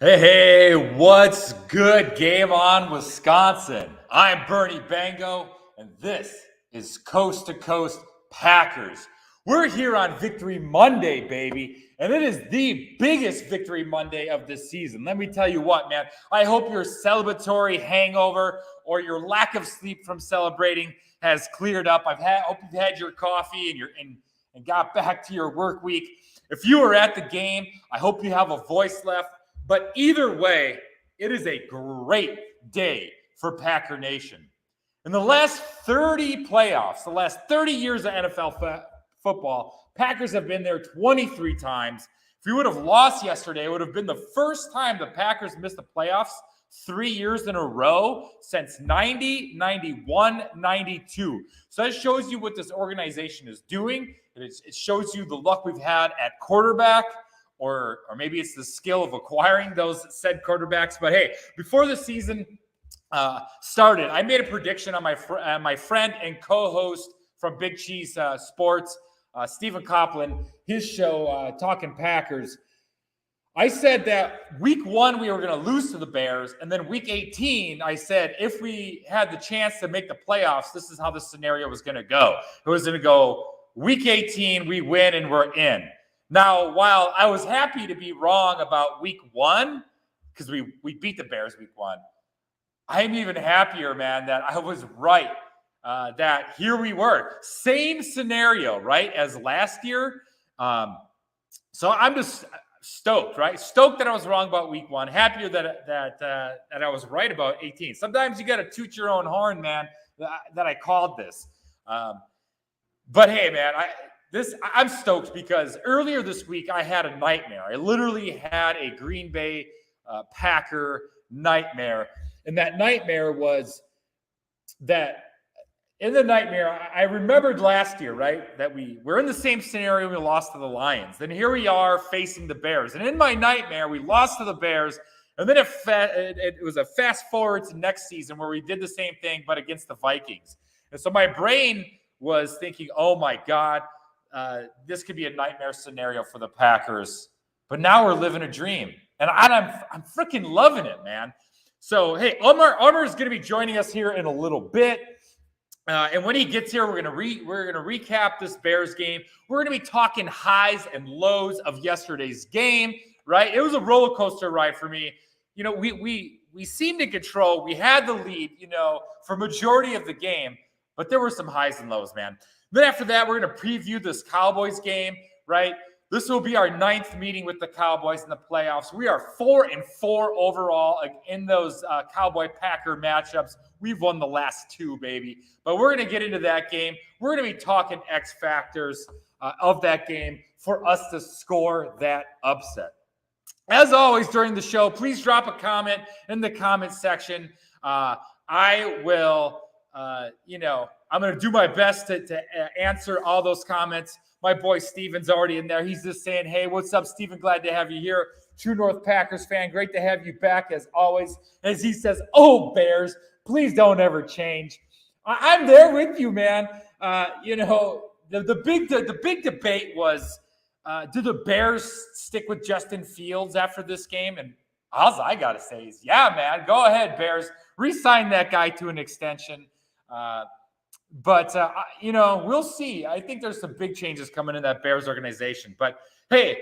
Hey, what's good? Game on, Wisconsin. I'm Bernie Bango, and this is Coast to Coast Packers. We're here on Victory Monday, baby, and it is the biggest Victory Monday of this season. Let me tell you what, man. I hope your celebratory hangover or your lack of sleep from celebrating has cleared up. Hope you've had your coffee and got back to your work week. If you were at the game, I hope you have a voice left. But either way, it is a great day for Packer Nation. In the last 30 playoffs, the last 30 years of NFL football, Packers have been there 23 times. If we would have lost yesterday, it would have been the first time the Packers missed the playoffs 3 years in a row since 90, 91, 92. So that shows you what this organization is doing. It shows you the luck we've had at quarterback. Or maybe it's the skill of acquiring those said quarterbacks. But hey, before the season started, I made a prediction on my friend and co-host from Big Cheese Sports, Stephen Copeland, his show, Talking Packers. I said that week 1, we were going to lose to the Bears. And then week 18, I said, if we had the chance to make the playoffs, this is how the scenario was going to go. It was going to go week 18, we win and we're in. Now, while I was happy to be wrong about week 1, because we beat the Bears week 1, I'm even happier, man, that I was right, that here we were. Same scenario, right, as last year. So I'm just stoked, right? Stoked that I was wrong about week 1. Happier that I was right about 18. Sometimes you got to toot your own horn, man, that I called this. But, hey, man, I'm stoked because earlier this week I had a nightmare. I literally had a Green Bay Packer nightmare. And that nightmare was that in the nightmare, I remembered last year, right, that we're in the same scenario. We lost to the Lions. Then here we are facing the Bears. And in my nightmare, we lost to the Bears. And then it was a fast forward to next season where we did the same thing, but against the Vikings. And so my brain was thinking, oh, my God, this could be a nightmare scenario for the Packers, but now we're living a dream, and I'm freaking loving it, man. So hey, Amar is going to be joining us here in a little bit, and when he gets here, we're going to recap this Bears game. We're going to be talking highs and lows of yesterday's game. Right, it was a roller coaster ride for me. You know, we seemed in control. We had the lead, for majority of the game, but there were some highs and lows, man. Then after that, we're going to preview this Cowboys game, right? This will be our 9th meeting with the Cowboys in the playoffs. We are 4-4 overall in those Cowboy-Packer matchups. We've won the last 2, baby. But we're going to get into that game. We're going to be talking X factors of that game for us to score that upset. As always during the show, please drop a comment in the comment section. I will, I'm going to do my best to answer all those comments. My boy Steven's already in there. He's just saying, hey, what's up, Steven? Glad to have you here. True North Packers fan. Great to have you back as always. As he says, oh, Bears, please don't ever change. I'm there with you, man. The big debate was, do the Bears stick with Justin Fields after this game? And all I got to say is, yeah, man, go ahead, Bears. Re-sign that guy to an extension. But we'll see. I think there's some big changes coming in that Bears organization. But, hey,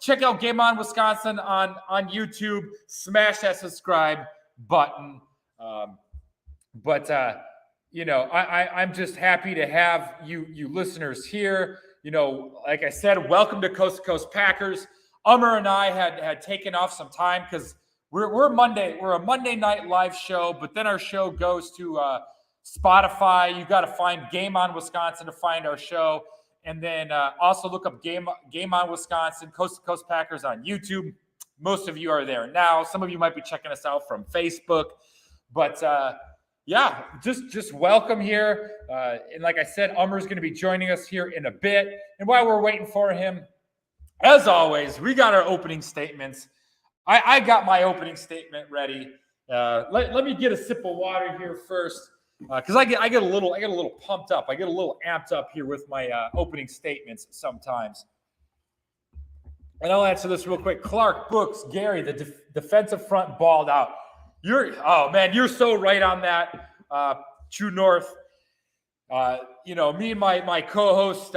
check out Game On Wisconsin on YouTube. Smash that subscribe button. I'm just happy to have you listeners here. Like I said, welcome to Coast Packers. Amar and I had taken off some time because we're a Monday night live show, but then our show goes to Spotify. You got to find Game On Wisconsin to find our show. And then also look up Game On Wisconsin, Coast to Coast Packers on YouTube. Most of you are there now. Some of you might be checking us out from Facebook. But, just welcome here. And like I said, Amar's going to be joining us here in a bit. And while we're waiting for him, as always, we got our opening statements. I got my opening statement ready. Let me get a sip of water here first. Because I get a little pumped up. I get a little amped up here with my opening statements sometimes. And I'll answer this real quick. Clark, Brooks, Gary, the defensive front balled out. You're so right on that. True North. Me and my co-host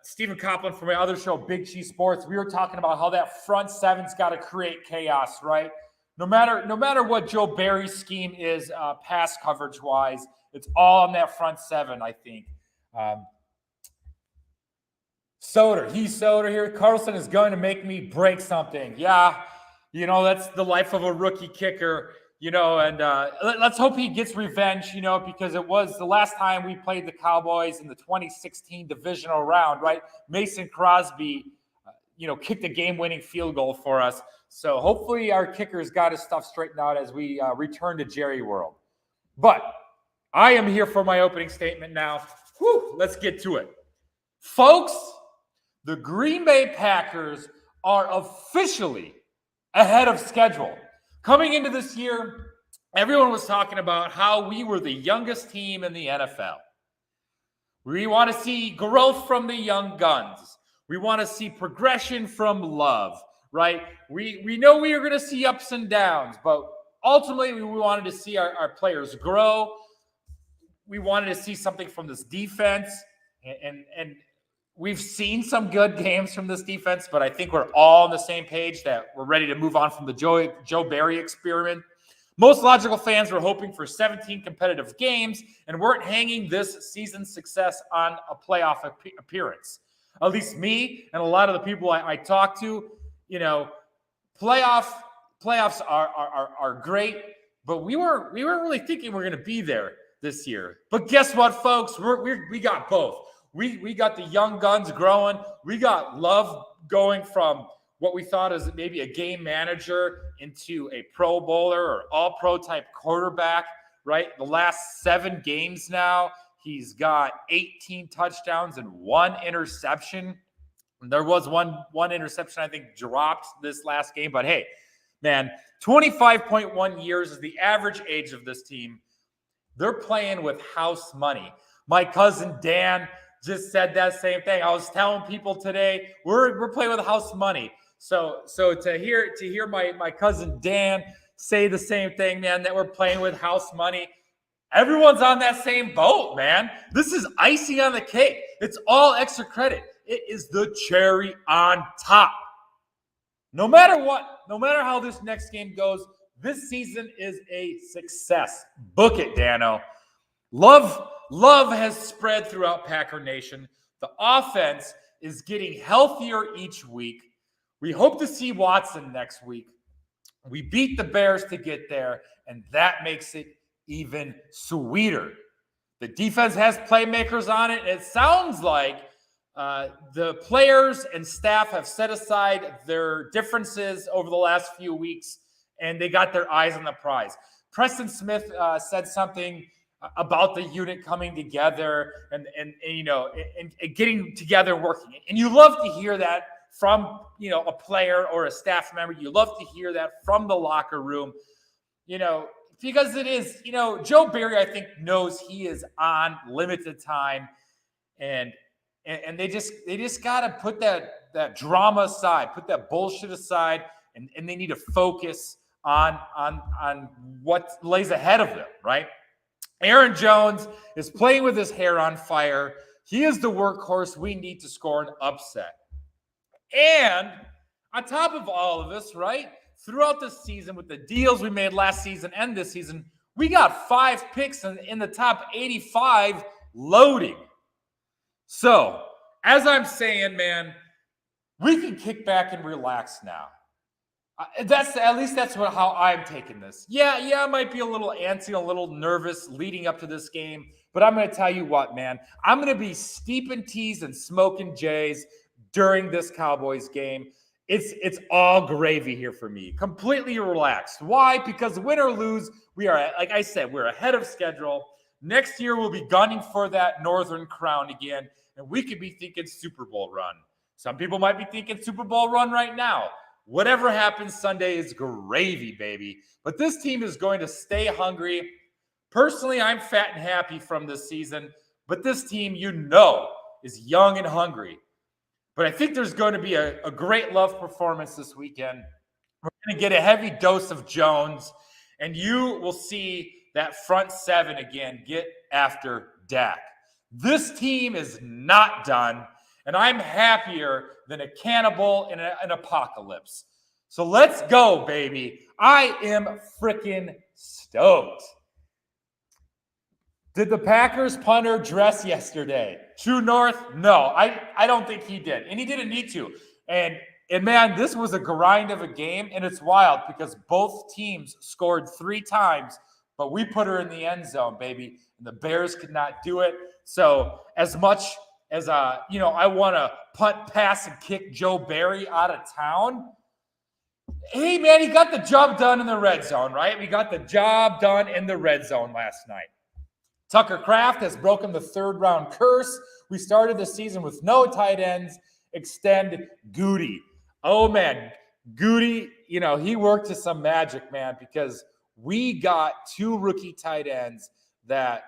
Stephen Copeland from my other show, Big Cheese Sports, we were talking about how that front seven's got to create chaos, right? No matter what Joe Barry's scheme is, pass coverage wise, it's all on that front seven. I think. Soder here. Carlson is going to make me break something. Yeah, that's the life of a rookie kicker. And let's hope he gets revenge, because it was the last time we played the Cowboys in the 2016 divisional round, right? Mason Crosby, kicked a game-winning field goal for us. So hopefully our kicker's got his stuff straightened out as we return to Jerry World. But I am here for my opening statement now. Let's get to it. Folks, the Green Bay Packers are officially ahead of schedule. Coming into this year, everyone was talking about how we were the youngest team in the NFL. We want to see growth from the young guns. We want to see progression from Love, right? We know we are going to see ups and downs, but ultimately we wanted to see our players grow. We wanted to see something from this defense, and we've seen some good games from this defense, but I think we're all on the same page that we're ready to move on from the Joe Barry experiment. Most logical fans were hoping for 17 competitive games and weren't hanging this season's success on a playoff appearance. At least me and a lot of the people I talk to, playoffs are great, but we weren't really thinking we're going to be there this year. But guess what, folks? We got both. We got the young guns growing. We got Love going from what we thought is maybe a game manager into a Pro Bowler or all-pro type quarterback, right? The last 7 games now, he's got 18 touchdowns and 1 interception. There was one interception, I think, dropped this last game. But hey, man, 25.1 years is the average age of this team. They're playing with house money. My cousin Dan just said that same thing. I was telling people today, we're playing with house money. So to hear my cousin Dan say the same thing, man, that we're playing with house money, everyone's on that same boat, man. This is icing on the cake. It's all extra credit. It is the cherry on top. No matter what, no matter how this next game goes, this season is a success. Book it, Dano. Love has spread throughout Packer Nation. The offense is getting healthier each week. We hope to see Watson next week. We beat the Bears to get there, and that makes it even sweeter. The defense has playmakers on it. It sounds like the players and staff have set aside their differences over the last few weeks, and they got their eyes on the prize. Preston Smith said something about the unit coming together and getting together and working. And you love to hear that from, a player or a staff member. You love to hear that from the locker room, because it is, Joe Barry, I think, knows he is on limited time, and they just got to put that drama aside, put that bullshit aside, and they need to focus on what lays ahead of them, right? Aaron Jones is playing with his hair on fire. He is the workhorse we need to score an upset. And on top of all of this, right, throughout the season with the deals we made last season and this season, we got 5 picks in the top 85 loading. So, as I'm saying, man, we can kick back and relax now. That's how I'm taking this. Yeah, I might be a little antsy, a little nervous leading up to this game, but I'm going to tell you what, man. I'm going to be steeping teas and smoking J's during this Cowboys game. It's all gravy here for me. Completely relaxed. Why? Because win or lose, we are, like I said, we're ahead of schedule. Next year, we'll be gunning for that Northern crown again, and we could be thinking Super Bowl run. Some people might be thinking Super Bowl run right now. Whatever happens Sunday is gravy, baby. But this team is going to stay hungry. Personally, I'm fat and happy from this season. But this team, is young and hungry. But I think there's going to be a great love performance this weekend. We're going to get a heavy dose of Jones, and you will see that front seven again get after Dak. This team is not done, and I'm happier than a cannibal in an apocalypse. So let's go, baby. I am freaking stoked. Did the Packers punter dress yesterday? True North? No, I don't think he did. And he didn't need to. And man, this was a grind of a game, and it's wild because both teams scored 3 times, but we put her in the end zone, baby. And the Bears could not do it. So as much as I want to punt, pass, and kick Joe Barry out of town, hey, man, he got the job done in the red zone, right? We got the job done in the red zone last night. Tucker Kraft has broken the 3rd-round curse. We started the season with no tight ends. Extend Goody. Oh, man, Goody, he worked to some magic, man, because we got 2 rookie tight ends that,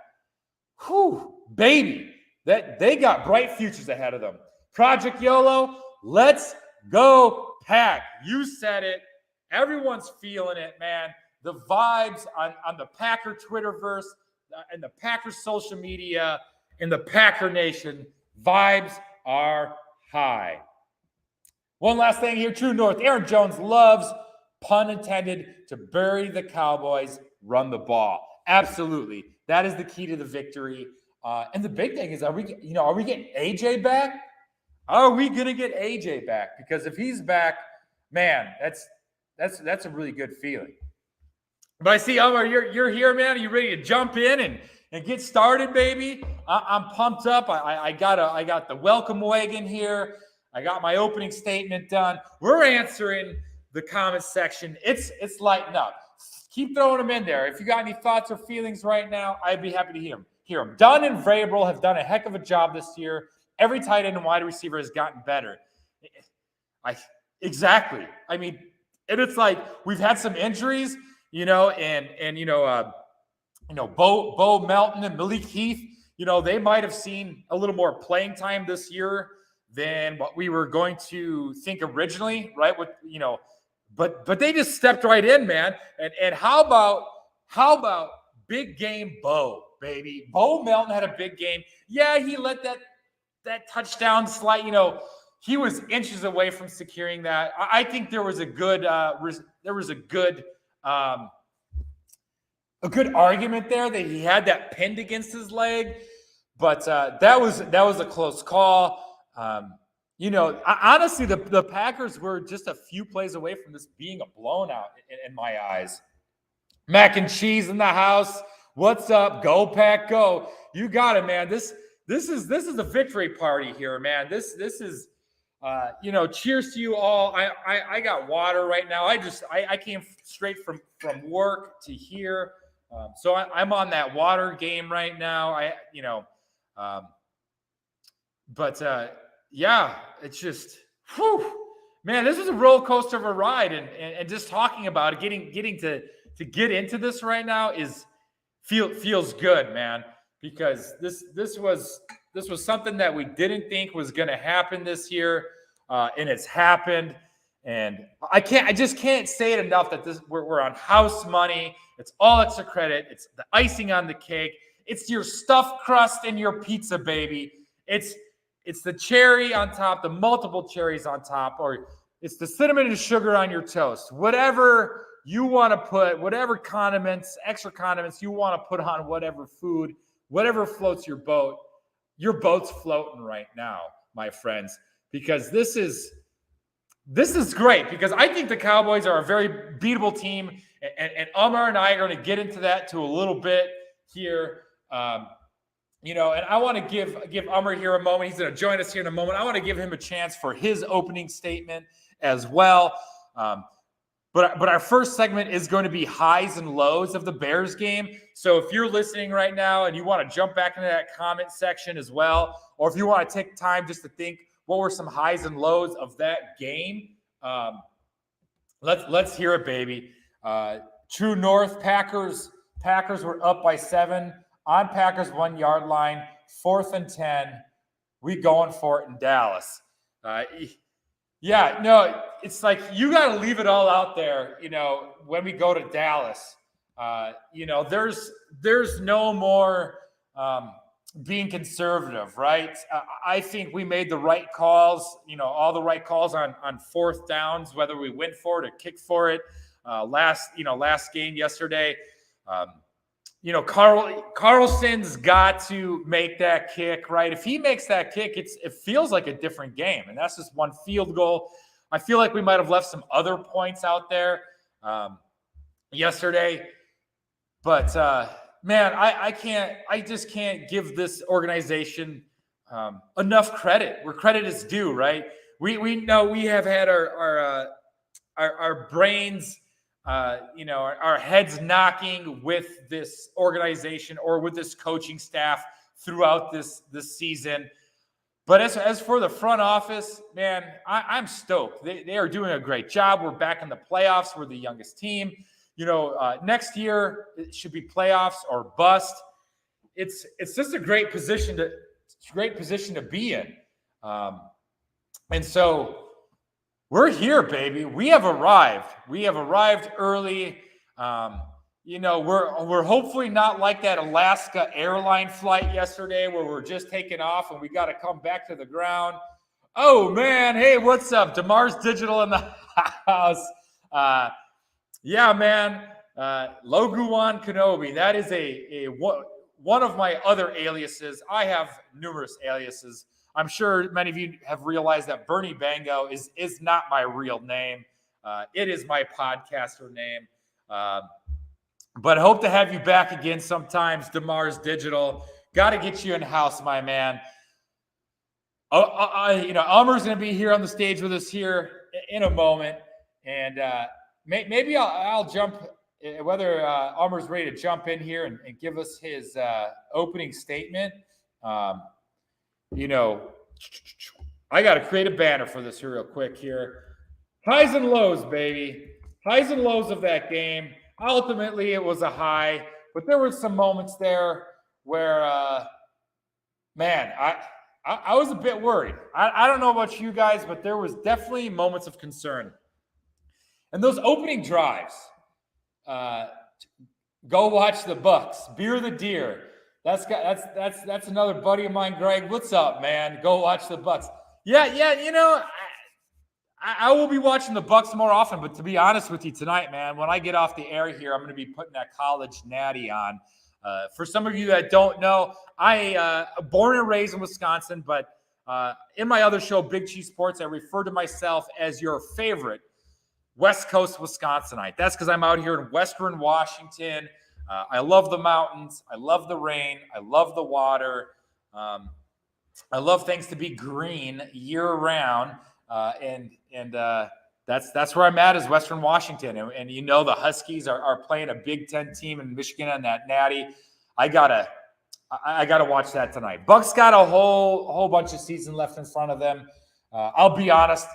baby, that they got bright futures ahead of them. Project YOLO, let's go, Pack. You said it. Everyone's feeling it, man. The vibes on the Packer Twitterverse and the Packer social media and the Packer Nation, vibes are high. One last thing here, True North. Aaron Jones loves, pun intended, to bury the Cowboys, run the ball. Absolutely. That is the key to the victory. And the big thing is, are we getting AJ back? Are we going to get AJ back? Because if he's back, man, that's a really good feeling. But I see, Amar, you're here, man. Are you ready to jump in and get started, baby? I'm pumped up. I got the welcome wagon here. I got my opening statement done. We're answering the comment section. It's lighting up. Keep throwing them in there. If you got any thoughts or feelings right now, I'd be happy to hear them. Dunn and Vrabel have done a heck of a job this year. Every tight end and wide receiver has gotten better. Exactly. I mean, and it's like we've had some injuries. Bo Melton and Malik Heath, they might have seen a little more playing time this year than what we were going to think originally, right? But they just stepped right in, man. And how about big game Bo, baby? Bo Melton had a big game. Yeah, he let that touchdown slide. He was inches away from securing that. I think there was a good argument there that he had that pinned against his leg, but that was a close call. Honestly, the Packers were just a few plays away from this being a blown out in my eyes. Mac and cheese in the house. What's up? Go Pack, go! You got it, man. This is a victory party here, man. This is. Cheers to you all. I got water right now. I came straight from work to here. So I'm on that water game right now. It's just, man, this is a roller coaster of a ride. And just talking about it, getting to get into this right now feels good, man, because this was something that we didn't think was going to happen this year, and it's happened. And I just can't say it enough that we're on house money. It's all extra credit. It's the icing on the cake. It's your stuffed crust in your pizza, baby. It's the cherry on top, the multiple cherries on top, or it's the cinnamon and sugar on your toast. Whatever you want to put, whatever condiments, extra condiments you want to put on whatever food, whatever floats your boat. Your boat's floating right now, my friends, because this is great, because I think the Cowboys are a very beatable team, and Amar and I are going to get into that a little bit here. And I want to give Amar here a moment. He's going to join us here in a moment. I want to give him a chance for his opening statement as well. But our first segment is going to be highs and lows of the Bears game. So if you're listening right now and you want to jump back into that comment section as well, or if you want to take time just to think what were some highs and lows of that game, let's hear it, baby. True North, Packers were up by 7 on Packers 1 yard line, 4th and 10. We going for it in Dallas. Uh, yeah, no, it's like you got to leave it all out there. When we go to Dallas, there's no more being conservative, right? I think we made the right calls. All the right calls on fourth downs, whether we went for it or kick for it. Last game yesterday. Carlson's got to make that kick, right? If he makes that kick, it feels like a different game, and that's just one field goal. I feel like we might have left some other points out there yesterday, but man, I just can't give this organization enough credit where credit is due, right? We know we have had our brains. Our heads knocking with this organization or with this coaching staff throughout this season. But as for the front office, man, I'm stoked. They are doing a great job. We're back in the playoffs. We're the youngest team. Next year it should be playoffs or bust. It's just a great position to be in. And so we're here, baby. We have arrived. We have arrived early. We're hopefully not like that Alaska airline flight yesterday where we're just taking off and we got to come back to the ground. Oh, man. Hey, what's up? Damar's Digital in the house. Yeah, man. Loguan Kenobi. That is one of my other aliases. I have numerous aliases. I'm sure many of you have realized that Bernie Bango is not my real name. It is my podcaster name. But I hope to have you back again sometimes, Damar's Digital. Got to get you in house, my man. Amar's going to be here on the stage with us here in a moment. And maybe I'll jump, whether Amar's ready to jump in here and give us his opening statement. I got to create a banner for this here real quick here. Highs and lows, baby. Highs and lows of that game. Ultimately, it was a high, but there were some moments there where, man, I was a bit worried. I don't know about you guys, but there was definitely moments of concern. And those opening drives, go watch the Bucks, Beer the Deer. That's another buddy of mine, Greg. What's up, man? Go watch the Bucks. Yeah. I will be watching the Bucks more often, but to be honest with you tonight, man, when I get off the air here, I'm going to be putting that college natty on. For some of you that don't know, I born and raised in Wisconsin, but in my other show, Big Cheese Sports, I refer to myself as your favorite West Coast Wisconsinite. That's because I'm out here in Western Washington. I love the mountains. I love the rain. I love the water. I love things to be green year round. And that's where I'm at is Western Washington. And the Huskies are playing a Big Ten team in Michigan on that natty. I gotta watch that tonight. Bucks got a whole bunch of season left in front of them. I'll be honest.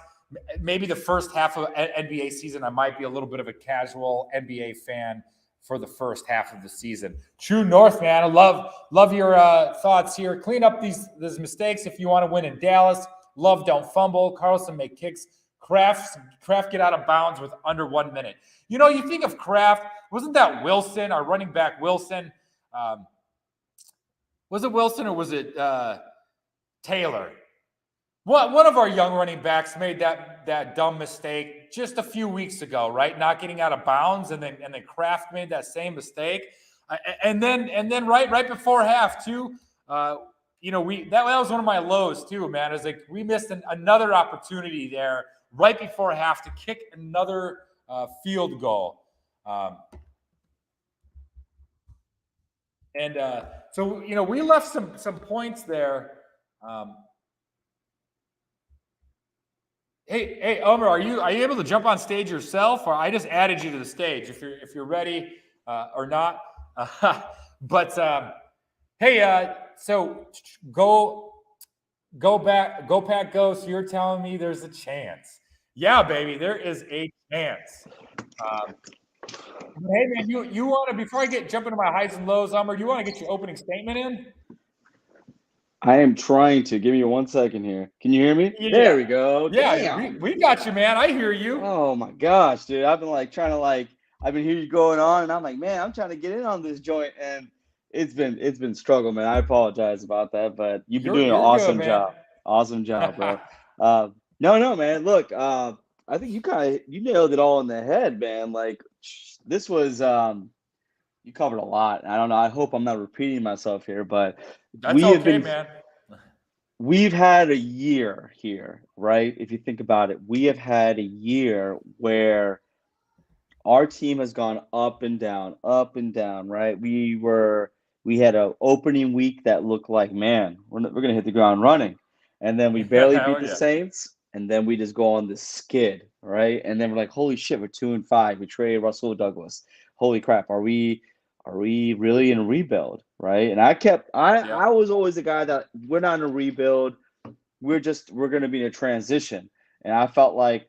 Maybe the first half of NBA season, I might be a little bit of a casual NBA fan for the first half of the season. True North, man. I love your thoughts here. Clean up these mistakes if you want to win in Dallas. Love don't fumble. Carlson make kicks. Kraft get out of bounds with under 1 minute. You think of Kraft. Wasn't that Wilson, our running back Wilson? Was it Wilson or was it Taylor? One of our young running backs made that dumb mistake just a few weeks ago, right? Not getting out of bounds, and then Kraft made that same mistake, and then right before half too. That was one of my lows too, man. It was like we missed another opportunity there right before half to kick another field goal, so we left some points there. Hey, Omer, are you able to jump on stage yourself, or I just added you to the stage if you're ready or not? So go Pack go. So you're telling me there's a chance? Yeah, baby, there is a chance. Hey man, you want to before I jump into my highs and lows, Omer, do you want to get your opening statement in? I am trying to. Give me 1 second here. Can you hear me? There Yeah. we go. Yeah, we, Damn. we got you, man. I hear you. Oh my gosh, dude. I've been trying to I've been hearing you going on and I'm like, man, I'm trying to get in on this joint and it's been struggle, man. I apologize about that, but you've been You're doing an you're good, awesome man. job. Awesome job, bro. No, man. Look, I think you nailed it all in the head, man. This was you covered a lot. I don't know. I hope I'm not repeating myself here, but That's we have okay, been man. we've had a year here, right? If you think about it, we have had a year where our team has gone up and down, right? We had an opening week that looked like, man, we're gonna hit the ground running, and then we barely beat Oh the yeah. Saints, and then we just go on this skid, right? And then we're like, holy shit, we're 2-5. We traded Russell Douglas. Holy crap, are we really in a rebuild, right? And Yeah. I was always the guy that we're not in a rebuild. We're gonna be in a transition, and I felt like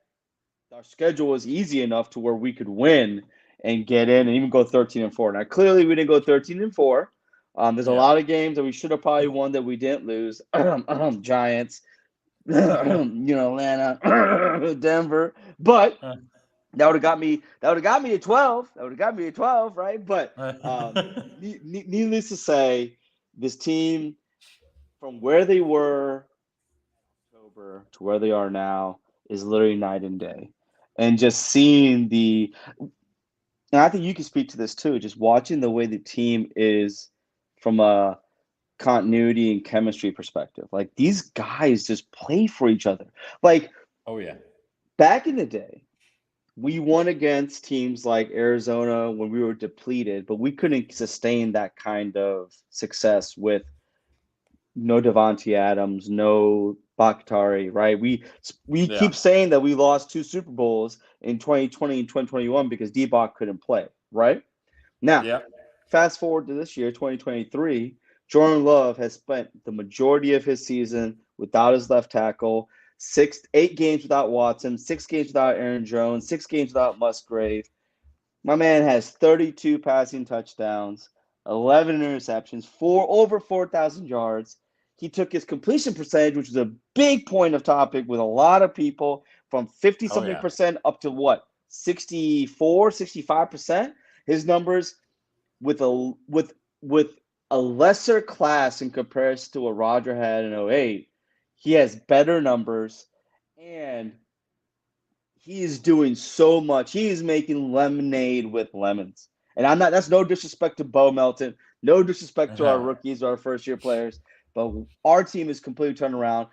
our schedule was easy enough to where we could win and get in and even go 13-4. Now, clearly, we didn't go 13-4. There's a Yeah. lot of games that we should have probably won that we didn't lose. Giants, Atlanta, Denver, but that would have got me. That would have got me to 12. That would have got me to 12, right? But needless to say, this team from where they were October to where they are now is literally night and day. And just seeing and I think you can speak to this too, just watching the way the team is from a continuity and chemistry perspective. Like these guys just play for each other. Like Oh yeah. back in the day, we won against teams like Arizona when we were depleted, but we couldn't sustain that kind of success with no Devontae Adams, no Bakhtari, right? We Yeah. keep saying that we lost two Super Bowls in 2020 and 2021 because D-Bach couldn't play, right? Now, Yeah. fast forward to this year, 2023, Jordan Love has spent the majority of his season without his left tackle, 8 games without Watson, 6 games without Aaron Jones, 6 games without Musgrave. My man has 32 passing touchdowns, 11 interceptions, over 4,000 yards. He took his completion percentage, which is a big point of topic with a lot of people, from 50 Oh something yeah. percent up to what, 64, 65%. His numbers with a lesser class in comparison to what Roger had in '08, he has better numbers and he is doing so much. He is making lemonade with lemons. And that's no disrespect to Bo Melton, no disrespect to our rookies, our first year players, but our team is completely turned around.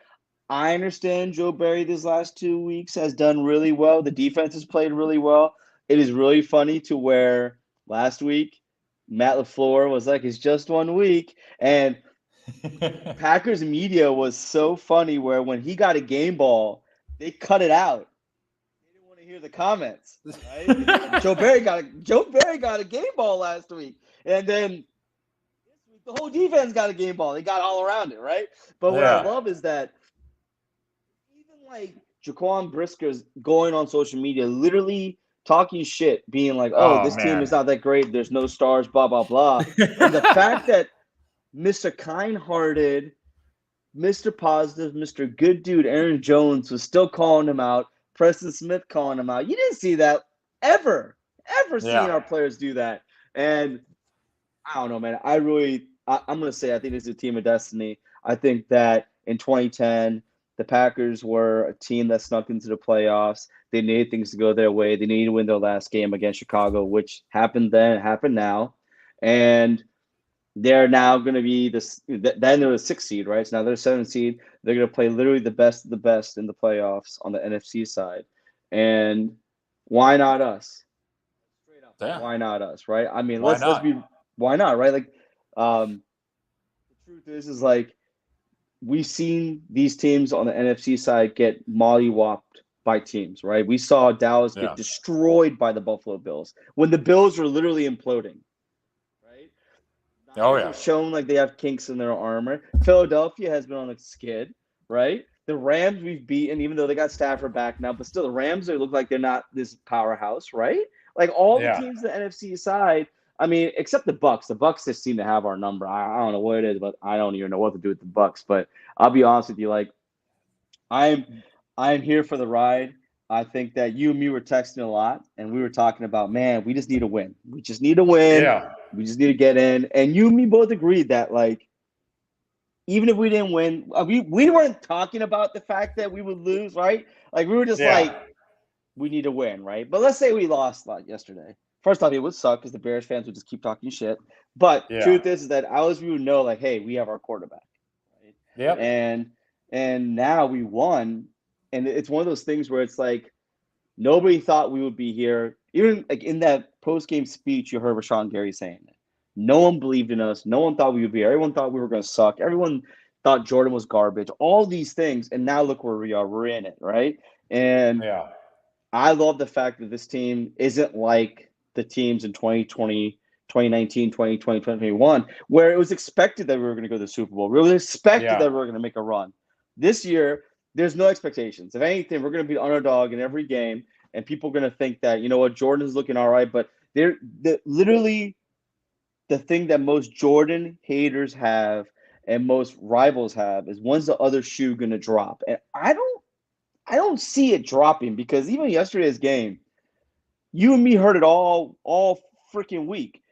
I understand Joe Barry this last 2 weeks has done really well. The defense has played really well. It is really funny to where last week Matt LaFleur was like, it's just 1 week. And Packers media was so funny where when he got a game ball, they cut it out. They didn't want to hear the comments, right? Joe Barry got a game ball last week, and then this week the whole defense got a game ball. They got all around it, right? But what I Yeah. love is that even like Jaquan Brisker's going on social media, literally talking shit, being like, "Oh, Oh this team man. is not that great. There's no stars, blah blah blah," and the fact that Mr. Kind-hearted, Mr. Positive, Mr. Good Dude Aaron Jones was still calling him out. Preston Smith calling him out. You didn't see that ever seeing Yeah. our players do that. And I don't know, man. I'm going to say I think this is a team of destiny. I think that in 2010, the Packers were a team that snuck into the playoffs. They needed things to go their way. They needed to win their last game against Chicago, which happened then, happened now. And they're now going to be this. Then they're a 6 seed, right? So now they're a 7 seed. They're going to play literally the best of the best in the playoffs on the NFC side. And why not us? Straight up, Yeah. why not us, right? I mean, Why let's not? be why not, right? The truth is like we've seen these teams on the NFC side get mollywopped by teams, right? We saw Dallas get Yeah. destroyed by the Buffalo Bills when the Bills were literally imploding, right? Oh Niners yeah. have shown like they have kinks in their armor. Philadelphia has been on a skid, right? The Rams we've beaten, even though they got Stafford back now, but still the Rams they look like they're not this powerhouse, right? Like all the Yeah. teams in the NFC side, I mean, except the Bucks. The Bucks just seem to have our number. I don't know what it is, but I don't even know what to do with the Bucks. But I'll be honest with you, like I'm here for the ride. I think that you and me were texting a lot, and we were talking about, man, we just need a win. We just need a win. Yeah. We just need to get in. And you and me both agreed that, like, even if we didn't win, we weren't talking about the fact that we would lose, right? Like, we were just like, Yeah. we need to win, right? But let's say we lost like yesterday. First off, it would suck because the Bears fans would just keep talking shit. But Yeah. truth is that always we would know, like, hey, we have our quarterback, right? Yep. And now we won, and it's one of those things where it's like nobody thought we would be here. Even like in that post game speech, you heard Rashawn Gary saying it. No one believed in us. No one thought we would be here. Everyone thought we were going to suck. Everyone thought Jordan was garbage. All these things, and now look where we are. We're in it, right? And Yeah. I love the fact that this team isn't like the teams in 2020, 2019, 2020, 2021, where it was expected that we were going to go to the Super Bowl. We were expected that we were going to make a run. This year, there's no expectations. If anything, we're going to be the underdog in every game, and people are going to think that, you know what, Jordan's looking all right. But literally the thing that most Jordan haters have and most rivals have is when's the other shoe going to drop? And I don't see it dropping because even yesterday's game, you and me heard it all freaking week.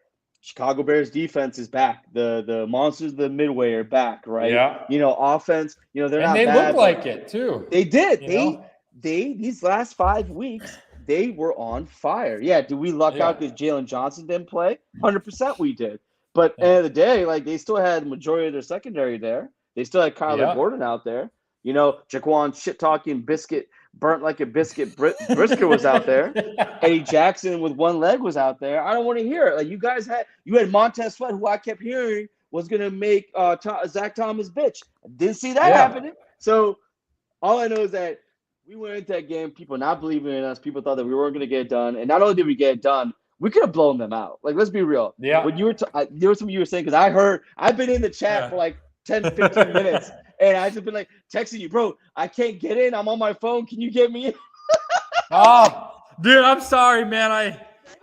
Chicago Bears defense is back. The monsters of the midway are back, right? Yeah. Offense, they're And not they look bad, but like it too. they did. You know? They these last 5 weeks, they were on fire. Yeah, did we luck Yeah. out because Jalen Johnson didn't play? 100% we did. But end of the day, like they still had the majority of their secondary there. They still had Kyler Yeah. Gordon out there. Jaquan shit talking biscuit burnt like a biscuit. Brisker was out there. Eddie Jackson with one leg was out there. I don't want to hear it. Like you had Montez Sweat, who I kept hearing was gonna make Zach Thomas bitch. I didn't see that happening. So all I know is that we went into that game, people not believing in us. People thought that we weren't going to get it done. And not only did we get it done, we could have blown them out. Like, let's be real. Yeah. When you were there was something you were saying, because I've been in the chat for like 10, 15 minutes. And I just been like texting you, bro, I can't get in. I'm on my phone. Can you get me in? Oh, dude, I'm sorry, man.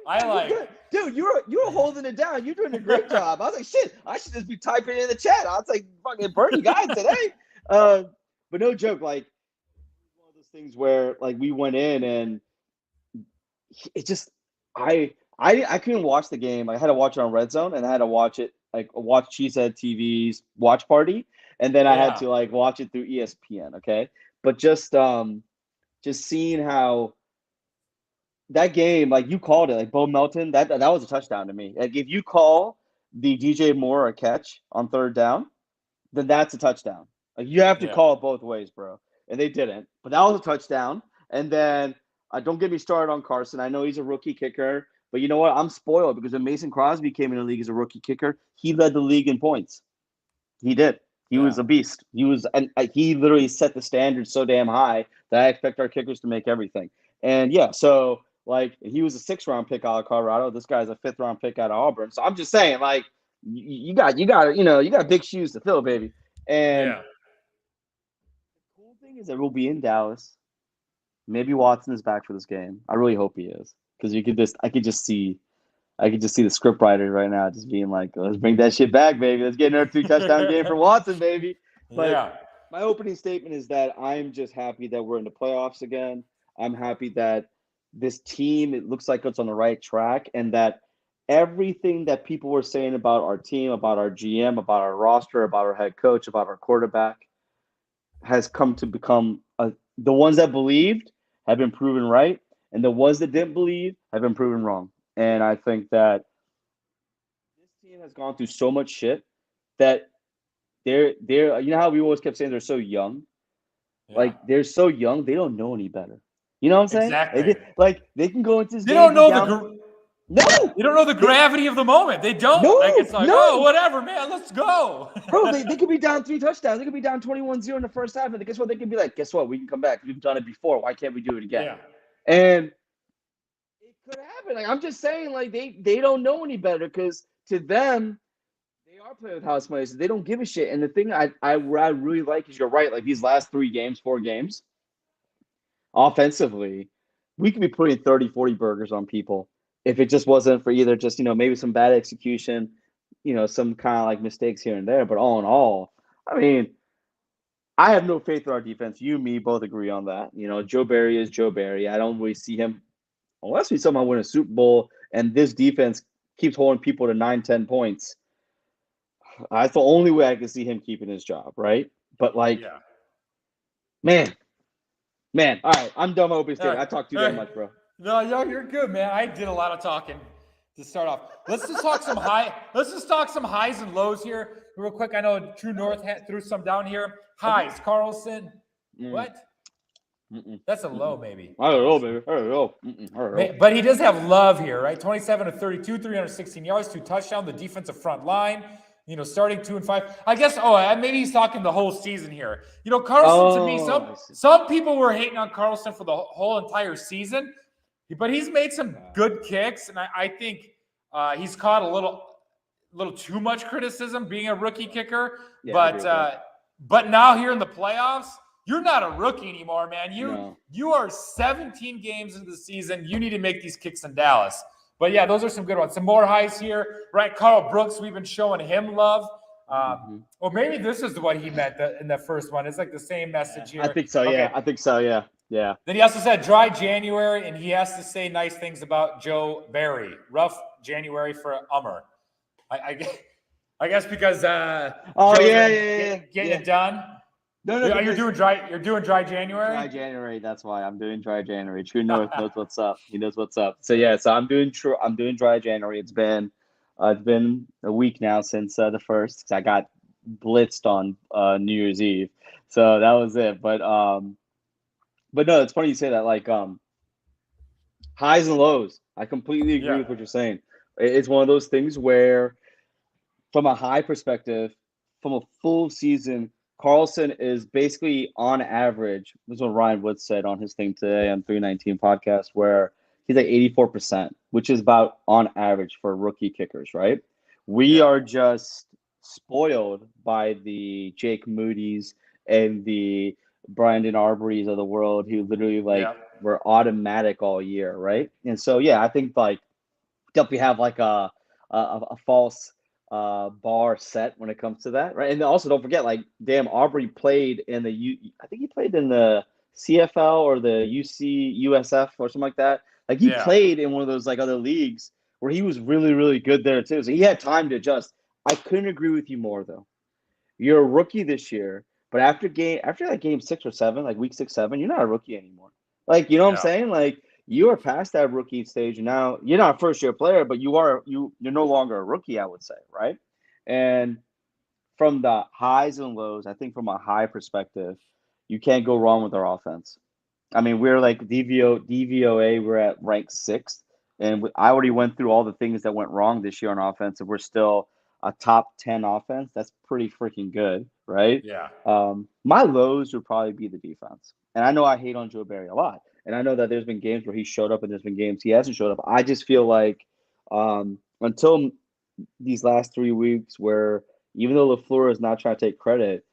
I like. Dude, you were holding it down. You're doing a great job. I was like, shit, I should just be typing in the chat. I was like, fucking Bernie guy today. But no joke, like one of those things where like we went in and it just I couldn't watch the game. I had to watch it on Red Zone and I had to watch it like watch Cheesehead TV's watch party, and then I had to like watch it through ESPN. Okay, but just seeing how that game, like you called it, like Bo Melton, that was a touchdown to me. Like if you call the DJ Moore a catch on third down, then that's a touchdown. Like you have to call it both ways, bro. And they didn't. But that was a touchdown. And then don't get me started on Carson. I know he's a rookie kicker, but you know what? I'm spoiled because when Mason Crosby came in the league as a rookie kicker, he led the league in points. He did. He was a beast. And he literally set the standard so damn high that I expect our kickers to make everything. And so like he was a 6th-round pick out of Colorado. This guy's a 5th-round pick out of Auburn. So I'm just saying, like, you got big shoes to fill, baby. And the cool thing is that we'll be in Dallas. Maybe Watson is back for this game. I really hope he is, because I could just see the script writer right now just being like, let's bring that shit back, baby. Let's get another 3-touchdown game for Watson, baby. But my opening statement is that I'm just happy that we're in the playoffs again. I'm happy that this team, it looks like it's on the right track, and that everything that people were saying about our team, about our GM, about our roster, about our head coach, about our quarterback has come to become the ones that believed have been proven right, and the ones that didn't believe have been proven wrong. And I think that this team has gone through so much shit that they're you know how we always kept saying they're so young? Like they're so young, they don't know any better. You know what I'm saying? Exactly. Like they can go into this They game. don't know they don't know the gravity of the moment. They don't. No, like it's like, oh, whatever, man, let's go. Bro, they could be down 3 touchdowns. They could be down 21-0 in the first half. And guess what? They could be like, guess what? We can come back. We've done it before. Why can't we do it again? Yeah. And it could happen. Like I'm just saying, like they don't know any better, because to them, they are playing with house money, so they don't give a shit. And the thing I really like is, you're right, like these last 4 games, offensively, we could be putting 30, 40 burgers on people. if it just wasn't for either just, maybe some bad execution, some kind of like mistakes here and there. But all in all, I mean, I have no faith in our defense. You, me, both agree on that. Joe Barry is Joe Barry. I don't really see him unless we somehow win a Super Bowl and this defense keeps holding people to 9, 10 points. That's the only way I can see him keeping his job, right? But like, Yeah. man, all right, I'm done with opening All statement. right. I talked too All damn right. much, bro. No, you're good, man. I did a lot of talking to start off. Let's just talk some Let's just talk some highs and lows here, real quick. I know True North threw some down here. Highs, Carlson. What? That's a low, maybe. I don't know, baby. I don't know. But he does have Love here, right? 27 to 32, 316 yards, 2 touchdowns. The defensive front line, starting 2 and 5. I guess. Maybe he's talking the whole season here. Carlson, to me, some people were hating on Carlson for the whole entire season, but he's made some good kicks, and I think he's caught a little too much criticism being a rookie kicker. Yeah, but now here in the playoffs, you're not a rookie anymore, man. You are 17 games into the season. You need to make these kicks in Dallas. But yeah, those are some good ones. Some more highs here, right? Carl Brooks, we've been showing him love. Or maybe this is what he meant in the first one. It's like the same message here. I think so. Okay. Yeah, I think so. Yeah. Then he also said dry January, and he has to say nice things about Joe Barry. Rough January for Amar. I guess because getting it done. No, you're doing dry. You're doing dry January. Dry January. That's why I'm doing dry January. True North knows what's up. He knows what's up. So yeah. So I'm doing dry January. It's been a week now since the first. Cause I got blitzed on New Year's Eve. So that was it. But no, it's funny you say that. Like highs and lows. I completely agree with what you're saying. It's one of those things where, from a high perspective, from a full season, Carlson is basically on average. This is what Ryan Wood said on his thing today on 319 podcast, where he's like 84%, which is about on average for rookie kickers, right? We are just spoiled by the Jake Moody's and the Brandon Arbery's of the world, who literally were automatic all year, right? And so I think like definitely have like a false bar set when it comes to that, right? And also don't forget, like, damn, Aubrey played in I think he played in the CFL or the USF or something like that. Like he played in one of those like other leagues where he was really, really good there too. So he had time to adjust. I couldn't agree with you more though. You're a rookie this year, but after like game 6 or 7, like week 6, 7, you're not a rookie anymore. Like, you know what I'm saying? Like, you are past that rookie stage, and now you're not a first-year player, but you're no longer a rookie, I would say, right? And from the highs and lows, I think from a high perspective, you can't go wrong with our offense. I mean, we're like DVOA, we're at rank 6th, and I already went through all the things that went wrong this year on offense, and we're still a top 10 offense. That's pretty freaking good, right? Yeah. My lows would probably be the defense. And I know I hate on Joe Barry a lot. And I know that there's been games where he showed up and there's been games he hasn't showed up. I just feel like until these last 3 weeks, where even though LaFleur is not trying to take credit,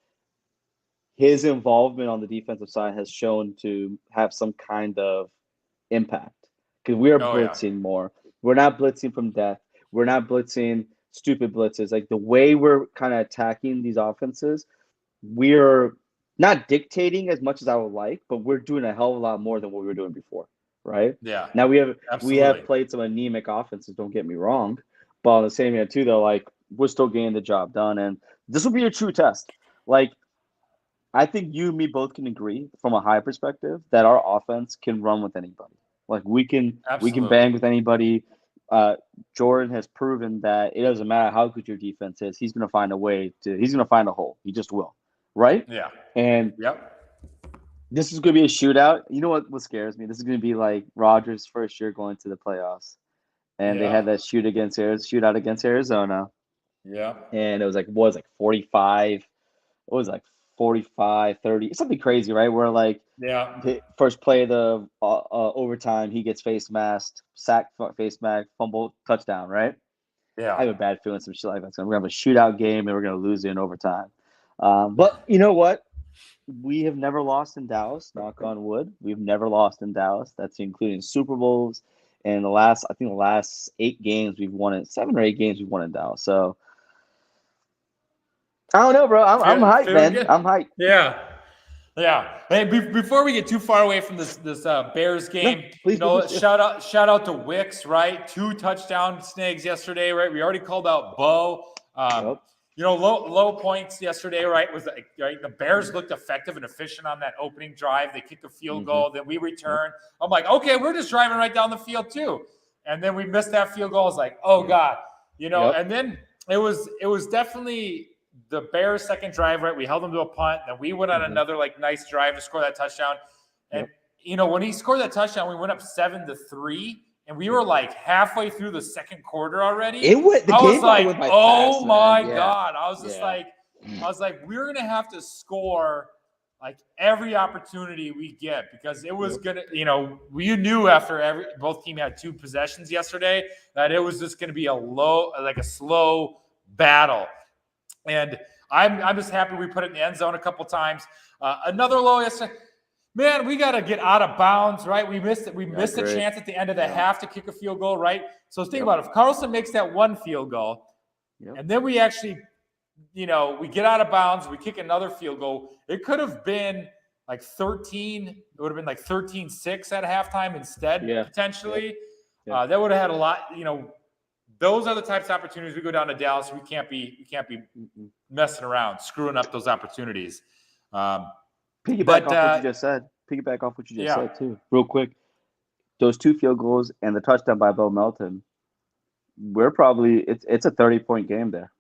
his involvement on the defensive side has shown to have some kind of impact. Because we are blitzing more. We're not blitzing from death. We're not blitzing stupid blitzes. Like the way we're kind of attacking these offenses, we're not dictating as much as I would like, but we're doing a hell of a lot more than what we were doing before, right? Yeah. Now we have played some anemic offenses, don't get me wrong, but on the same hand too, though, like we're still getting the job done, and this will be a true test. Like I think you and me both can agree from a high perspective that our offense can run with anybody. Like we can bang with anybody. Jordan has proven that it doesn't matter how good your defense is, he's going to find a way he's going to find a hole. He just will. Right? Yeah. And this is going to be a shootout. You know what scares me? This is going to be like Rodgers' first year going to the playoffs. And they had that shootout against Arizona. Yeah. And it was like, 45? It was like 45, 30, something crazy, right? Where like the first play of the overtime, he gets face masked, sack, face mask, fumble, touchdown, right? Yeah. I have a bad feeling some shit like that. So we're going to have a shootout game and we're going to lose it in overtime. But you know what? We have never lost in Dallas, knock on wood. We've never lost in Dallas. That's including Super Bowls, And I think the last 8 games we've won it, 7 or 8 games we've won in Dallas. So I don't know, bro. I'm hyped, Feeling man. good. I'm hyped. Yeah. Yeah. Hey, before we get too far away from this Bears No, game, please, yeah. shout out to Wicks, right? 2 touchdown snags yesterday, right? We already called out Bo. Yep. Low points yesterday, right? Was right. The Bears looked effective and efficient on that opening drive. They kicked a field goal, then we return. I'm like, okay, we're just driving right down the field too, and then we missed that field goal. I was like, oh God, And then it was definitely the Bears' second drive, right? We held them to a punt, then we went on another nice drive to score that touchdown. And when he scored that touchdown, we went up 7-3. And we were like halfway through the second quarter already. I was like, oh my man. God. I was just we're going to have to score like every opportunity we get because it was going to, we knew after both teams had 2 possessions yesterday that it was just going to be a slow battle. And I'm just happy we put it in the end zone a couple times. Another low yesterday. Man, we got to get out of bounds, right? We missed it. We missed a chance at the end of the half to kick a field goal, right? So think about it. If Carlson makes that 1 field goal, and then we actually, we get out of bounds, we kick another field goal, it could have been like 13. It would have been like 13-6 at halftime instead, potentially. That would have had a lot, those are the types of opportunities. We go down to Dallas. We can't be messing around, screwing up those opportunities. Piggyback off what you just said. Piggyback off what you just said too, real quick. Those 2 field goals and the touchdown by Bo Melton. We're probably it's a 30-point game there.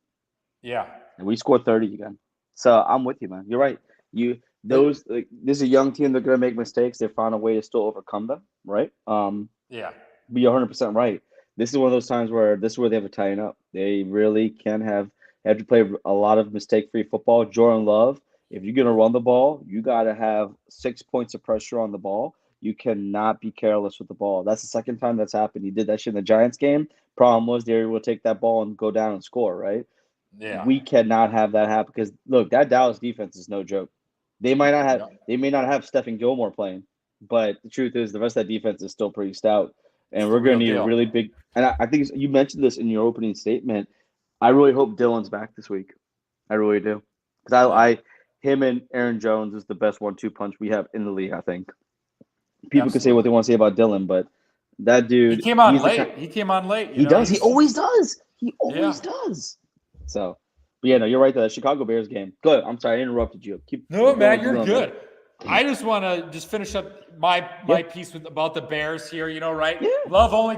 Yeah, and we scored 30 again. So I'm with you, man. You're right. This is a young team. They're gonna make mistakes. They found a way to still overcome them, right? Yeah. But you're 100% right. This is one of those times where they have to tighten up. They really can have to play a lot of mistake-free football. Jordan Love. If you're going to run the ball, you got to have 6 points of pressure on the ball. You cannot be careless with the ball. That's the second time that's happened. He did that shit in the Giants game. Problem was they were able to take that ball and go down and score, right? Yeah. We cannot have that happen because, look, that Dallas defense is no joke. They may not have Stephen Gilmore playing, but the truth is the rest of that defense is still pretty stout. And we're going to need a really big – and I think you mentioned this in your opening statement. I really hope Dylan's back this week. I really do. Because him and Aaron Jones is the best 1-2 punch we have in the league, I think. People can say what they want to say about Dylan, but that dude... He came on late. He came on late. He does. He always does. He always does. So, but you're right, the Chicago Bears game. Good. I'm sorry, I interrupted you. No, man, you're good. I just want to finish up my piece about the Bears here, right? Yeah. Love only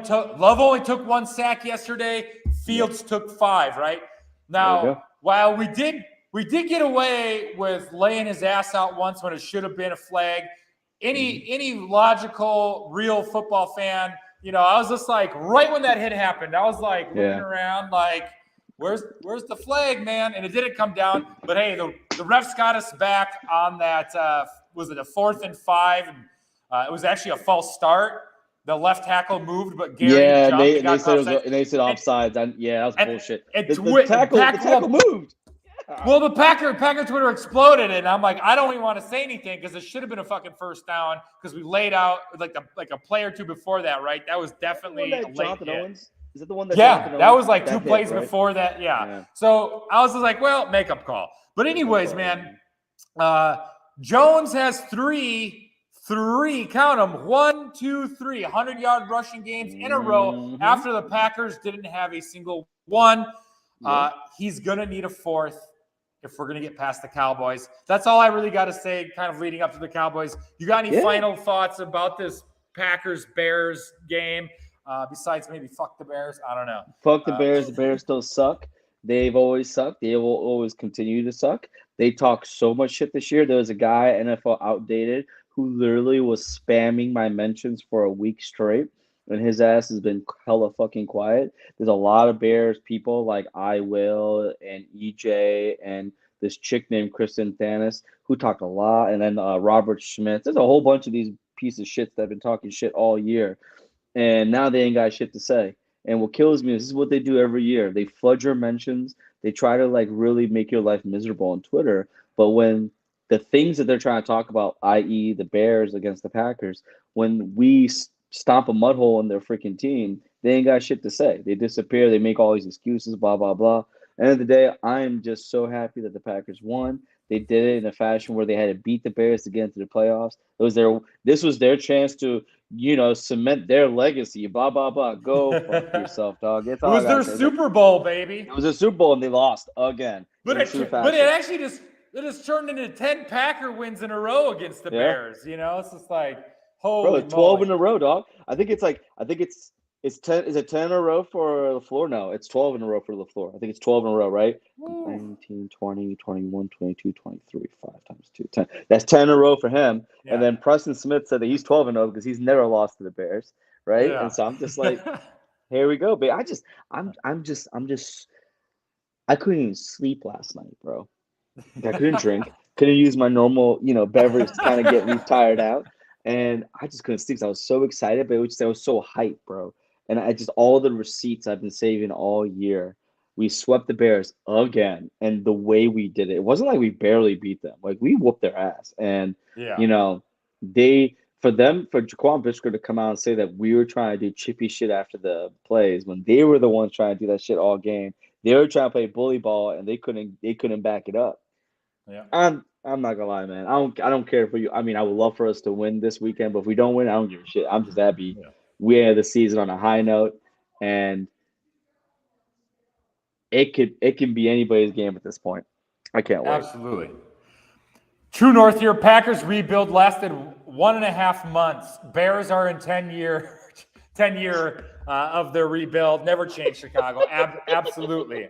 took 1 sack yesterday. Fields took 5, right? Now, while we did get away with laying his ass out once when it should have been a flag. Any logical, real football fan, I was just like, right when that hit happened, I was like looking around like, where's the flag, man? And it didn't come down. But hey, the refs got us back on that. Was it a 4th and 5? And, it was actually a false start. The left tackle moved, but Gary jumped. They said offsides. That was bullshit. The tackle moved. Well, the Packer Twitter exploded, and I'm like, I don't even want to say anything because it should have been a fucking first down because we laid out like a play or 2 before that, right? That was definitely a late Jonathan hit. Owens? Is that the one that? That was like 2 plays before that. Yeah. So I was just like, well, makeup call. But anyways, man, Jones has three, count them, 1, 2, 3, 100-yard rushing games in a row after the Packers didn't have a single one. He's going to need a 4th if we're going to get past the Cowboys. That's all I really got to say kind of leading up to the Cowboys. You got any final thoughts about this Packers-Bears game besides maybe fuck the Bears? I don't know. Fuck the Bears. The Bears still suck. They've always sucked. They will always continue to suck. They talk so much shit this year. There was a guy, NFL Outdated, who literally was spamming my mentions for a week straight, and his ass has been hella fucking quiet. There's a lot of Bears people like I Will and EJ and this chick named Kristen Thanis who talked a lot, and then Robert Schmitz. There's a whole bunch of these pieces of shit that have been talking shit all year, and now they ain't got shit to say. And what kills me is this is what they do every year. They flood your mentions. They try to really make your life miserable on Twitter. But when the things that they're trying to talk about, i.e. the Bears against the Packers, when we stomp a mud hole in their freaking team, they ain't got shit to say. They disappear. They make all these excuses, blah, blah, blah. End of the day, I'm just so happy that the Packers won. They did it in a fashion where they had to beat the Bears to get into the playoffs. This was their chance to, cement their legacy. Blah, blah, blah. Go fuck yourself, dog. That's It all I was gotta their say. It's like, Super Bowl, baby. it was a Super Bowl and they lost again But in true it fashion. actually just turned into 10 Packer wins in a row against the Bears. It's just like, holy Bro, 12 moly. in a row, dog. I think it's 10. Is it 10 in a row for LaFleur? No, it's 12 in a row for LaFleur. I think it's 12 in a row, right? Woo. 19, 20, 21, 22, 23, 5 times 2, 10. That's 10 in a row for him. Yeah. And then Preston Smith said that he's 12 in a row because he's never lost to the Bears, right? Yeah. And so I'm just like, here we go, babe. I couldn't even sleep last night, bro. I couldn't drink, couldn't use my normal, beverage to kind of get me tired out. And I just couldn't sleep. I was so excited, but I was so hyped, bro. And all the receipts I've been saving all year. We swept the Bears again. And the way we did it wasn't like we barely beat them. Like, we whooped their ass. And, Yeah. for Jaquan Brisker to come out and say that we were trying to do chippy shit after the plays when they were the ones trying to do that shit all game. They were trying to play bully ball and they couldn't back it up. Yeah. I'm not gonna lie, man. I don't care for you. I mean, I would love for us to win this weekend, but if we don't win, I don't give a shit. I'm just happy we ended the season on a high note, and it can be anybody's game at this point. I can't wait. Absolutely. True North here. Packers rebuild lasted 1.5 months. Bears are in 10 year of their rebuild. Never change Chicago. Absolutely.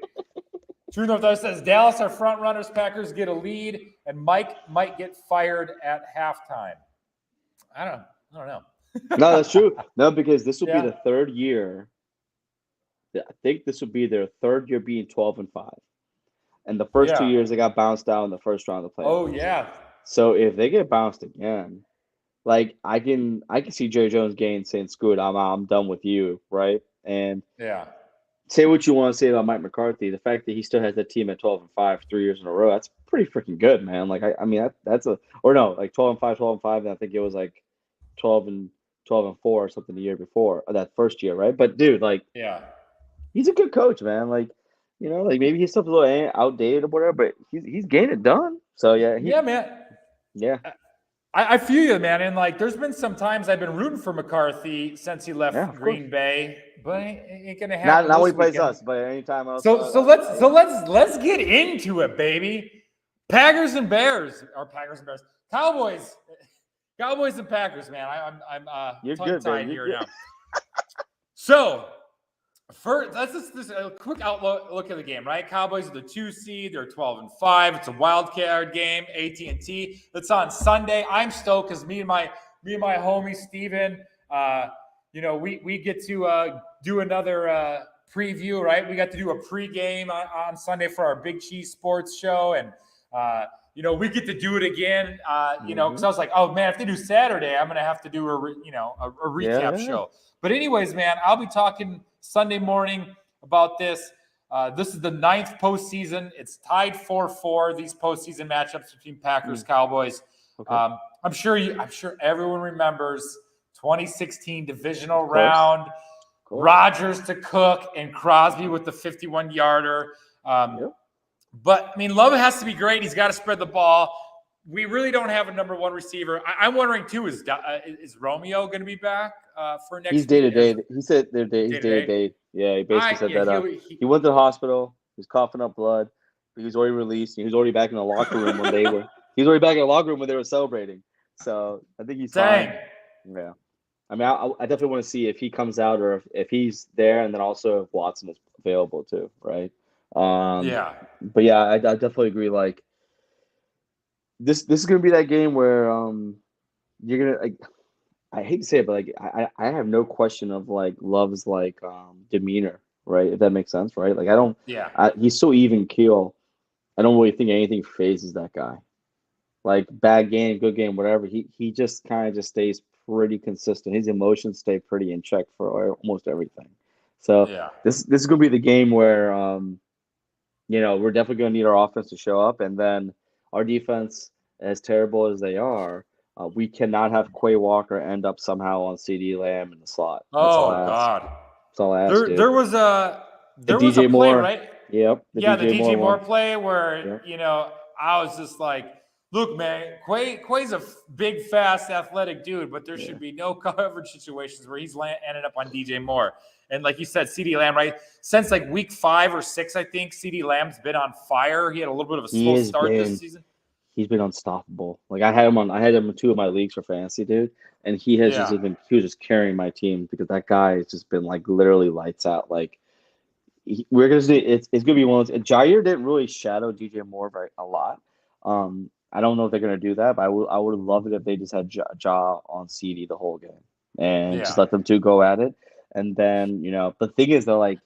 True North says Dallas are front runners. Packers get a lead, and Mike might get fired at halftime. I don't know. No, that's true. No, because this will be the third year. I think this will be their third year being 12-5. And the first 2 years they got bounced out in the first round of the playoffs. Oh yeah. So if they get bounced again, like I can see Jerry Jones saying, "Screw it, I'm done with you," right? And say what you want to say about Mike McCarthy. The fact that he still has that team at 12-5 3 years in a row, that's pretty freaking good, man. Like I mean that's like 12-5, 12-5, and I think it was like 12-4 or something the year before, or that first year, right? But dude, like he's a good coach, man. Like, like maybe his stuff's a little outdated or whatever, but he's getting it done. So yeah, man. Yeah. I feel you, man. And like, there's been some times I've been rooting for McCarthy since he left Green Bay, but it ain't gonna happen. Not when he plays us, but anytime else. So let's get into it, baby. Packers and Bears, Cowboys and Packers, man. I'm tongue-tied here now. So. First, that's just a quick look at the game, right? Cowboys are the 2 seed. They're 12-5. It's a wild card game, AT&T. It's on Sunday. I'm stoked because me and my homie Steven, we get to do another preview, right? We got to do a pregame on Sunday for our Big Cheese Sports show, and we get to do it again. Because I was like, oh man, if they do Saturday, I'm gonna have to do a recap show. But anyways, man, I'll be talking Sunday morning about this. This is the 9th postseason. It's tied 4-4. These postseason matchups between Packers, Cowboys. Okay. I'm sure everyone remembers 2016 divisional round. Rodgers to Cook and Crosby with the 51-yarder. But I mean, Love has to be great. He's got to spread the ball. We really don't have a number one receiver. I'm wondering too: is Romeo going to be back for next? He's day to day. He said he's day to day. Yeah, he basically said that. He went to the hospital. He was coughing up blood. He was already released. He was already back in the locker room when they were. He was already back in the locker room when they were celebrating. So I think he's fine. Yeah. I mean, I definitely want to see if he comes out or if he's there, and then also if Watson is available too, right? But yeah, I definitely agree. Like this is gonna be that game where you're gonna like. I hate to say it, but like I have no question of like Love's like demeanor, right? If that makes sense, right? Like I don't. Yeah. He's so even keel. I don't really think anything phases that guy. Like bad game, good game, whatever. He just kind of just stays pretty consistent. His emotions stay pretty in check for almost everything. So this is gonna be the game where we're definitely gonna need our offense to show up, and then our defense, as terrible as they are, We cannot have Quay Walker end up somehow on CD Lamb in the slot. That's all Oh I ask. God. That's all I ask, There dude. there was a And there was a DJ play, Moore. right? Yep, the Yeah, the DJ Moore DJ Moore one. play where, Yep. I was just like, look, man, Quay's a big, fast, athletic dude, but there Yeah. should be no coverage situations where he's ended up on DJ Moore. And like you said, CD Lamb, right? Since like week 5 or 6, I think CD Lamb's been on fire. He had a little bit of a He slow has start this been season. he's been unstoppable. Like I had him in 2 of my leagues for fantasy, dude, and Yeah. he was just carrying my team because that guy has just been like literally lights out. Like we're gonna see it's gonna be one of those. Jair didn't really shadow DJ Moore a lot. I don't know if they're gonna do that, but I would love it if they just had Ja on CD the whole game and just Yeah. let them two go at it. And then the thing is though, like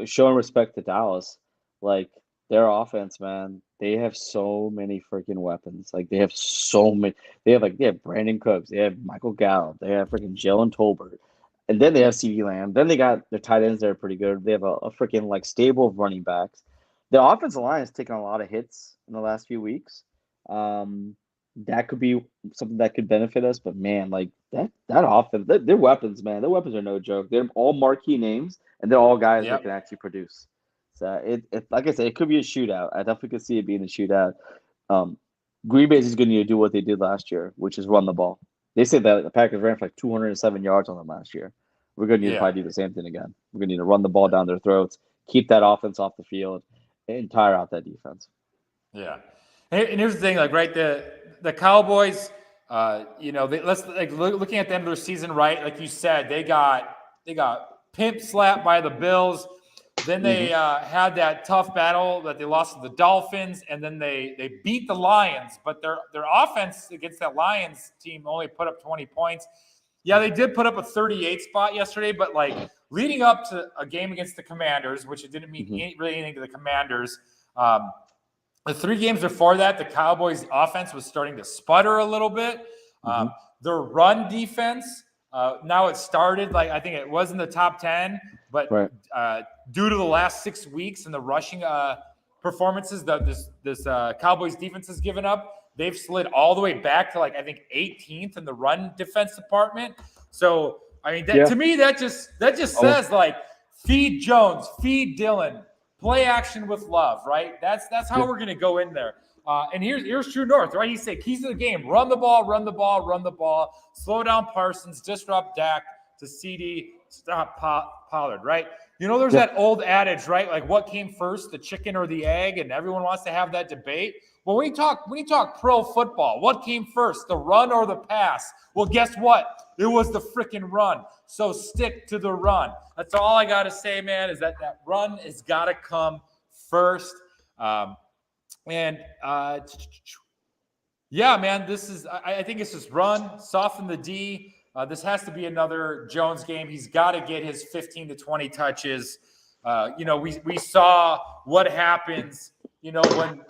showing respect to Dallas, like their offense, man, they have so many freaking weapons. Like they have so many. They have Brandon Cooks, they have Michael Gallup, they have freaking Jalen Tolbert, and then they have CeeDee Lamb. Then they got their tight ends that are pretty good. They have a freaking like stable of running backs. The offensive line has taken a lot of hits in the last few weeks. Um, that could be something that could benefit us. But man, like that offense, their weapons, man, their weapons are no joke. They're all marquee names, and they're all guys that can Yep. actually produce. So it like I said, it could be a shootout. I definitely could see it being a shootout. Um, Green Bay is going to need to do what they did last year, which is run the ball. They said that the Packers ran for like 207 yards on them last year. We're going to need to Yeah. probably do the same thing again. We're going to need to run the ball down their throats, keep that offense off the field, and tire out that defense. Yeah, and here's the thing, like, right, the Cowboys, let's like looking at the end of their season, right? Like you said, they got pimp slapped by the Bills. Then they Mm-hmm. had that tough battle that they lost to the Dolphins, and then they beat the Lions. But their offense against that Lions team only put up 20 points. Yeah, they did put up a 38 spot yesterday, but like leading up to a game against the Commanders, which it didn't mean Mm-hmm. really anything to the Commanders. The 3 games before that, the Cowboys' offense was starting to sputter a little bit. Mm-hmm. Their run defense, now it started, like, I think it was in the top 10, but Right. due to the last 6 weeks and the rushing performances that this Cowboys defense has given up, they've slid all the way back to, like, I think 18th in the run defense department. So, I mean, Yeah. to me, that just says, like, feed Jones, feed Dillon, play action with love, right? That's how Yeah. we're gonna go in there. And here's True North, right? He said keys to the game: run the ball, run the ball, run the ball, slow down Parsons, disrupt Dak to CD, stop Pollard, right? There's Yeah. that old adage, right? Like, what came first, the chicken or the egg? And everyone wants to have that debate. Well, when you talk pro football, what came first, the run or the pass? Well, guess what? It was the freaking run. So stick to the run. That's all I got to say, man, is that run has got to come first. And yeah, man, I think it's just run, soften the D. This has to be another Jones game. He's got to get his 15 to 20 touches. We saw what happens, when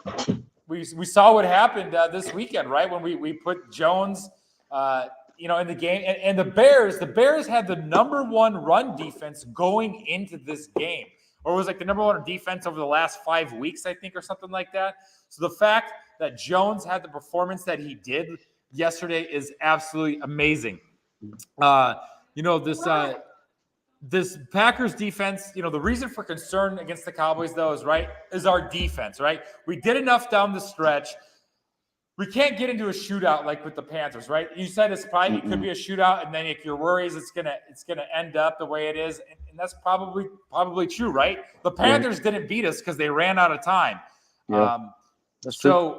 we saw what happened this weekend, right? When we put Jones, in the game, and the Bears had the number 1 run defense going into this game, or it was like the number 1 defense over the last 5 weeks, I think, or something like that. So the fact that Jones had the performance that he did yesterday is absolutely amazing. This Packers defense, the reason for concern against the Cowboys, though, is our defense, right? We did enough down the stretch. We can't get into a shootout like with the Panthers, right? You said it could be a shootout, and then if your worries it's gonna end up the way it is, and that's probably true, right? The Panthers didn't beat us because they ran out of time. Yeah. That's true.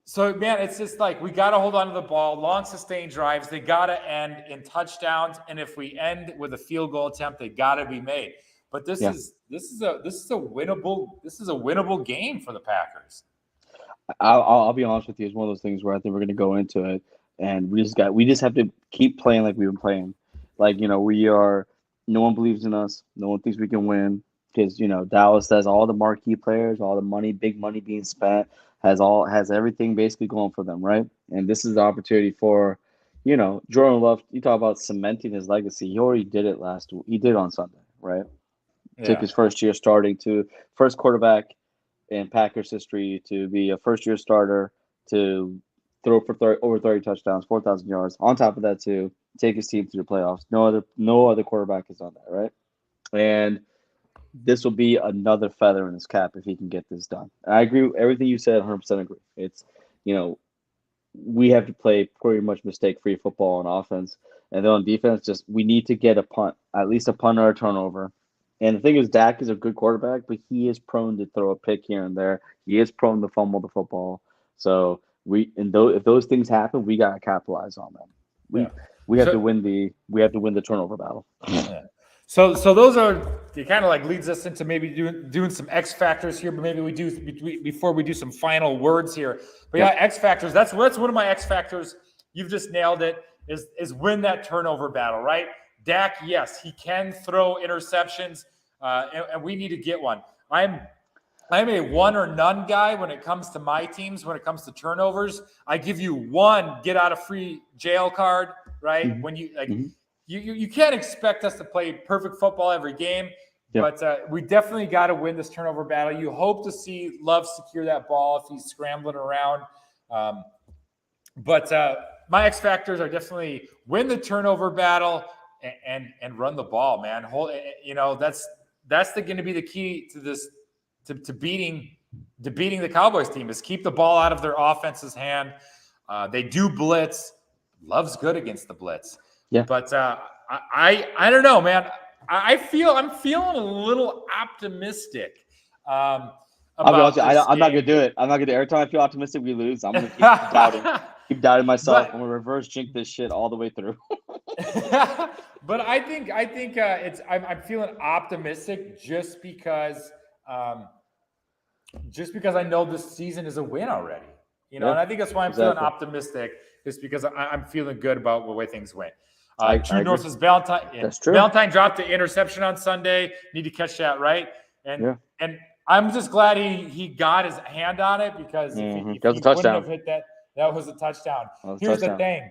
So man, it's just like we got to hold on to the ball, long sustained drives. They got to end in touchdowns, and if we end with a field goal attempt, they got to be made. But this is a winnable game for the Packers. I'll be honest with you. It's one of those things where I think we're going to go into it, and we just have to keep playing like we've been playing. Like we are. No one believes in us. No one thinks we can win because Dallas has all the marquee players, all the money, big money being spent, has everything basically going for them, right? And this is the opportunity for, Jordan Love. You talk about cementing his legacy. He already did it He did on Sunday, right? Took Yeah. his first year starting to first quarterback in Packers history to be a first-year starter to throw for over 30 touchdowns, 4,000 yards. On top of that, too, take his team to the playoffs. No other quarterback has done that, right? And this will be another feather in his cap if he can get this done. I agree with everything you said. 100% agree. It's you know we have to play pretty much mistake-free football on offense, and then on defense, just we need to get a punt, at least a punt or a turnover. And the thing is, Dak is a good quarterback, but he is prone to throw a pick here and there. He is prone to fumble the football. So if those things happen, we gotta capitalize on them. We Yeah. we have So, to win the turnover battle. yeah. So those are it. Kind of like leads us into maybe doing some X factors here, but maybe we do before we do some final words here. But yeah, X factors. That's one of my X factors. You've just nailed it. Is win that turnover battle, right? Dak, yes, he can throw interceptions, and we need to get one. I'm a one or none guy when it comes to my teams. When it comes to turnovers, I give you one get out of free jail card, right? Mm-hmm. When you Mm-hmm. You can't expect us to play perfect football every game, but we definitely got to win this turnover battle. You hope to see Love secure that ball if he's scrambling around. But my X factors are definitely win the turnover battle and run the ball, man. That's going to be the key to this to beating the Cowboys team is keep the ball out of their offense's hand. They do blitz. Love's good against the blitz. Yeah. But I don't know, man. I'm feeling a little optimistic. I'll be honest with you, I'm not gonna do it. I'm not gonna do it. Every time I feel optimistic, we lose. I'm gonna keep doubting. Keep doubting myself. I'm gonna reverse jinx this shit all the way through. But I think I'm feeling optimistic just because I know this season is a win already. And I think that's why I'm feeling optimistic, is because I'm feeling good about the way things went. True North is Valentine. That's true. Valentine dropped the interception on Sunday. Need to catch that, right? And I'm just glad he got his hand on it, because if he wouldn't have hit that was a touchdown. Here's the thing.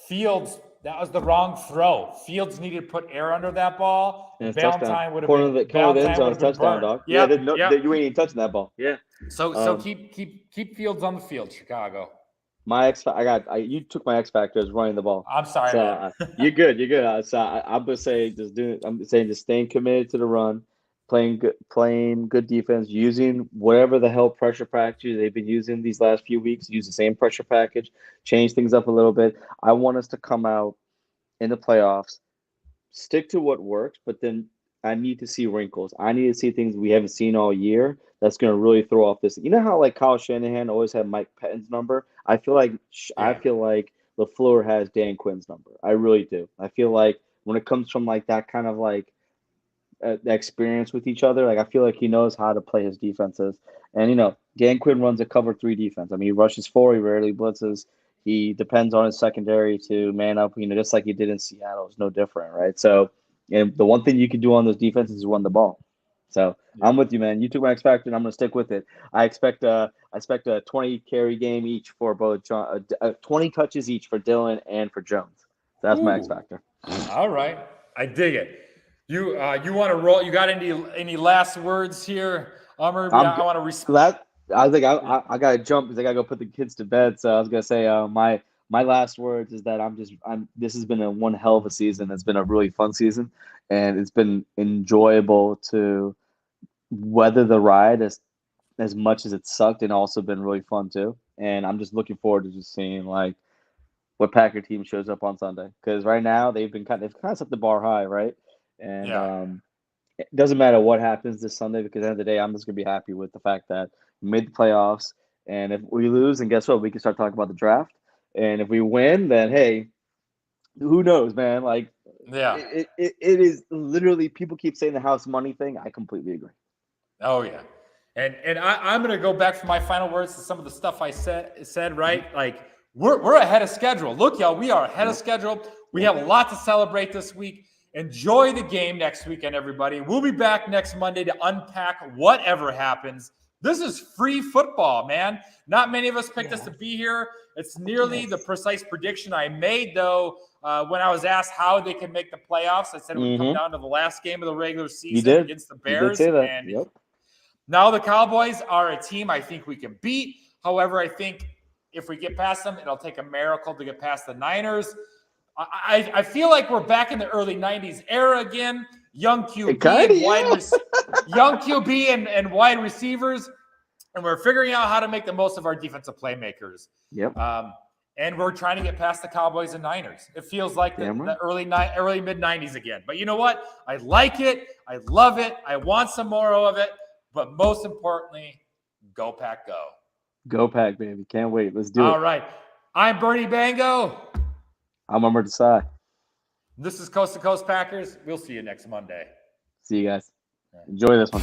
Fields, that was the wrong throw. Fields needed to put air under that ball. And Valentine would have been corner of the end zone, touchdown, dog. Yeah, you ain't even touching that ball. Yeah. So keep Fields on the field, Chicago. You took my X factor as running the ball. I'm sorry, man. You're good. I'm gonna say just staying committed to the run, playing good defense, using whatever the hell pressure package they've been using these last few weeks. Use the same pressure package, change things up a little bit. I want us to come out in the playoffs, stick to what works, but then I need to see wrinkles. I need to see things we haven't seen all year. That's going to really throw off this. You know how like Kyle Shanahan always had Mike Pettine's number? I feel like LaFleur has Dan Quinn's number. I really do. I feel like when it comes from like that kind of like experience with each other, like I feel like he knows how to play his defenses. And Dan Quinn runs a cover 3 defense. I mean, he rushes 4, he rarely blitzes. He depends on his secondary to man up, just like he did in Seattle. It's no different, right? So, and the one thing you can do on those defenses is run the ball. So I'm with you, man. You took my X factor, and I'm going to stick with it. I expect a 20 carry game each for both 20 touches each for Dylan and for Jones. That's my X factor. All right, I dig it. You want to roll? You got any last words here, Amar? I want to respect. I think I got to jump because I got to go put the kids to bed. So I was going to say my last words is that this has been one hell of a season. It's been a really fun season, and it's been enjoyable to weather the ride as much as it sucked, and also been really fun too. And I'm just looking forward to just seeing like what Packer team shows up on Sunday, because right now they've kind of set the bar high, right? And it doesn't matter what happens this Sunday, because at the end of the day, I'm just gonna be happy with the fact that we made the playoffs. And if we lose, then guess what? We can start talking about the draft. And if we win, then hey, who knows, man? Like, it is literally, people keep saying the house money thing. I completely agree. Oh yeah, and I'm gonna go back for my final words to some of the stuff I said right. Like we're ahead of schedule. Look, y'all, we are ahead of schedule. We have a lot to celebrate this week. Enjoy the game next weekend, everybody. We'll be back next Monday to unpack whatever happens. This is free football, man. Not many of us picked us to be here. It's nearly the precise prediction I made, though, when I was asked how they can make the playoffs. I said it would come down to the last game of the regular season against the Bears. You did say that. And now the Cowboys are a team I think we can beat. However, I think if we get past them, it'll take a miracle to get past the Niners. I feel like we're back in the early 90s era again. Young QB and wide receivers, and we're figuring out how to make the most of our defensive playmakers. Yep. And we're trying to get past the Cowboys and Niners. It feels like the early mid 90s again. But you know what? I like it. I love it. I want some more of it. But most importantly, go Pack, go. Go Pack, baby. Can't wait. Let's do it. All right. I'm Bernie Bango. I'm Amar Desai. This is Coast to Coast Packers. We'll see you next Monday. See you guys. Enjoy this one.